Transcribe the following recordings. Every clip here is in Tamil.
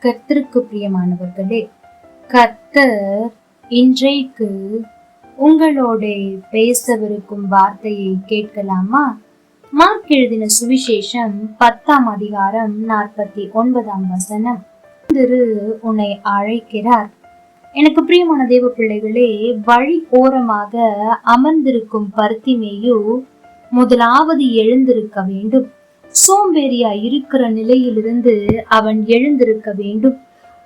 கர்த்தருக்கு பிரியமானவர்களே, கர்த்தர் இன்றைக்கு உங்களோட பேசவிருக்கும் வார்த்தையை கேட்கலாமா? மார்க் எழுதின சுவிசேஷம் 10ஆம் அதிகாரம் 49ஆம் வசனம். உன்னை அழைக்கிறார். எனக்கு பிரியமான தேவ பிள்ளைகளே, வழி ஓரமாக அமர்ந்திருக்கும் பர்த்திமேயு முதலாவது எழுந்திருக்க வேண்டும். சோம்பேறியா இருக்கிற நிலையிலிருந்து அவன் எழுந்திருக்க வேண்டும்.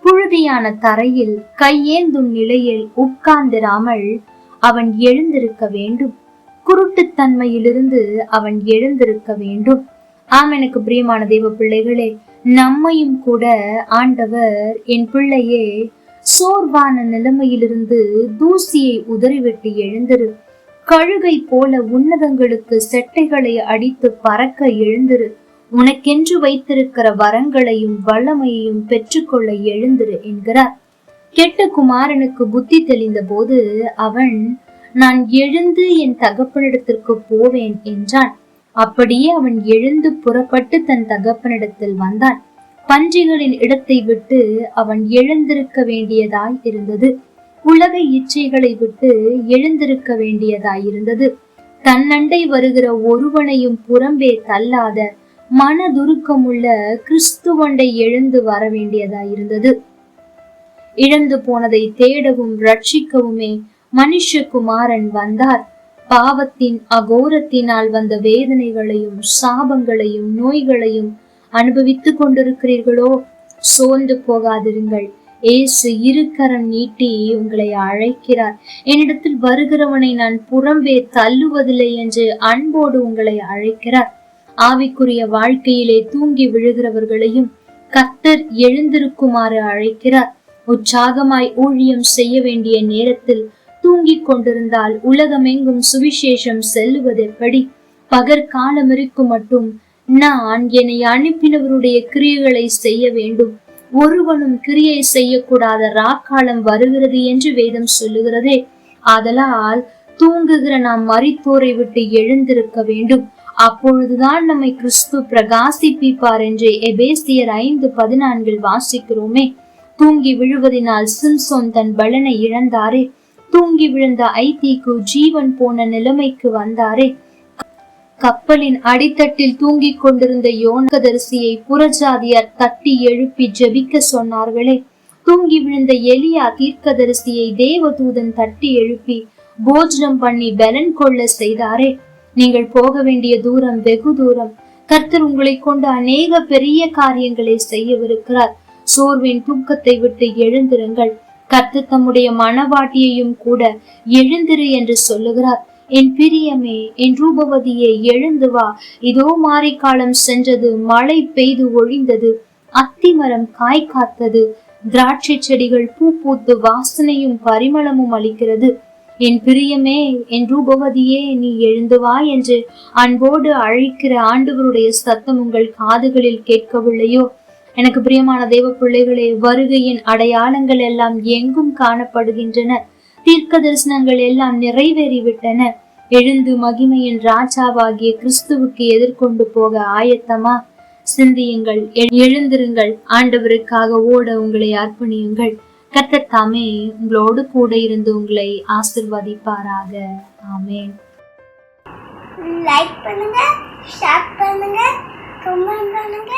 புழுதியான தரையில் கையேந்தும் நிலையில் உட்கார்ந்திராமல் அவன் எழுந்திருக்க வேண்டும். குருட்டுத்தன்மையிலிருந்து அவன் எழுந்திருக்க வேண்டும். ஆம், எனக்கு பிரியமான தேவ பிள்ளைகளே, நம்மையும் கூட ஆண்டவர், என் பிள்ளையே, சோர்வான நிலைமையிலிருந்து தூசியை உதறிவிட்டு எழுந்திரு, கழுகை போல உன்னதங்களுக்கு செட்டைகளை அடித்து பறக்க எழுந்திரு, உனக்கென்று வைத்திருக்கிற வரங்களையும் வல்லமையையும் பெற்றுக்கொள்ள எழுந்திரு என்கிறார். கெட்ட குமாரனுக்கு புத்தி தெளிந்த போது அவன், நான் எழுந்து என் தகப்பனிடத்திற்கு போவேன் என்றான். அப்படியே அவன் எழுந்து புறப்பட்டு தன் தகப்பனிடத்தில் வந்தான். பன்றிகளின் இடத்தை விட்டு அவன் எழுந்திருக்க வேண்டியதாய் இருந்தது. உலக இச்சைகளை விட்டு எழுந்திருக்க வேண்டியதாயிருந்தது. தன்னண்டை வருகிற ஒருவனையும் புறம்பே தள்ளாத மனதுருக்கமுள்ள கிறிஸ்துவண்டை எழுந்து வர வேண்டியதாயிருந்தது. இழந்து போனதை தேடவும் ரட்சிக்கவுமே மனுஷகுமாரன் வந்தார். பாவத்தின் அகோரத்தினால் வந்த வேதனைகளையும் சாபங்களையும் நோய்களையும் அனுபவித்துக் கொண்டிருக்கிறீர்களோ? சோர்ந்து போகாதிருங்கள். ஏசு இருக்கரம் நீட்டி உங்களை அழைக்கிறார். என்னிடத்தில் வருகிறவனை நான் புறம்பே தள்ளுவதில்லை என்று அன்போடு உங்களை அழைக்கிறார். ஆவிக்குரிய வாழ்க்கையிலே தூங்கி விழுகிறவர்களையும் கர்த்தர் எழுந்திருக்குமாறு அழைக்கிறார். உற்சாகமாய் ஊழியம் செய்ய வேண்டிய நேரத்தில் தூங்கிக் கொண்டிருந்தால் உலகமெங்கும் சுவிசேஷம் செல்லுவது எப்படி? பகற்காலம் இருக்கும் மட்டும் நான் என்னை அனுப்பினவருடைய கிரியைகளை செய்ய வேண்டும். ஒருவனும் கிரியை செய்யக்கூடாத ராக்காலம் வருகிறது என்று வேதம் சொல்லுகிறதே. ஆதலால் தூங்குகிற நாம் மரித்தோரை விட்டு எழுந்திருக்க வேண்டும். அப்பொழுதுதான் நம்மை கிறிஸ்து பிரகாசிப்பிப்பார் என்று எபேசியர் 5:14 வாசிக்கிறோமே. தூங்கி விழுவதினால் சிம்சோன் தன் பலனை இழந்தாரே. தூங்கி விழுந்த ஐதீக்கு ஜீவன் போன நிலைமைக்கு வந்தாரே. கப்பலின் அடித்தட்டில் தூங்கிக் கொண்டிருந்த யோனதரிசியை புறஜாதியார் தட்டி எழுப்பி ஜெபிக்க சொன்னார்களே. தூங்கி விழுந்த எலியா தீர்க்கதரிசியை தேவதூதன் தட்டி எழுப்பி போஜனம் பண்ணி பலன் கொள்ள செய்தாரே. நீங்கள் போக வேண்டிய தூரம் வெகு தூரம். கர்த்தர் உங்களை கொண்டு அநேக பெரிய காரியங்களை செய்யவிருக்கிறார். சோர்வின் தூக்கத்தை விட்டு எழுந்திருங்கள். கர்த்தர் தம்முடைய மனவாட்டியையும் கூட எழுந்திரு என்று சொல்லுகிறார். என் பிரியமே, என் ரூபவதியே, எழுந்து வா. இதோ மாரிக்காலம் சென்றது, மழை பெய்து ஒழிந்தது, அத்திமரம் காய் காத்தது, திராட்சை செடிகள் பூ பூத்து வாசனையும் பரிமளமும் அளிக்கிறது. என் பிரியமே, என் ரூபவதியே, நீ எழுந்து வா என்று அன்போடு அழைக்கிற ஆண்டவருடைய சத்தம் உங்கள் காதுகளில் கேட்கவில்லையோ? எனக்கு பிரியமான தேவ பிள்ளைகளே, வருகையின் அடையாளங்கள் எல்லாம் எங்கும் காணப்படுகின்றன. தீர்க்க தரிசனங்கள் எல்லாம் நிறைவேறிவிட்டன. எழுந்து மகிமையின் ராஜாவாகிய கிறிஸ்துவுக்கு எதிர்கொண்டு போக ஆயத்தமா? சிந்தியுங்கள், எழுந்திருங்கள், ஆண்டவருக்காக ஓட உங்களை அர்ப்பணியுங்கள். கர்த்தர் தாமே உங்களோடு கூட இருந்து உங்களை ஆசீர்வதிப்பாராக. ஆமென். லைக் பண்ணுங்க, ஷேர் பண்ணுங்க, கமெண்ட் பண்ணுங்க.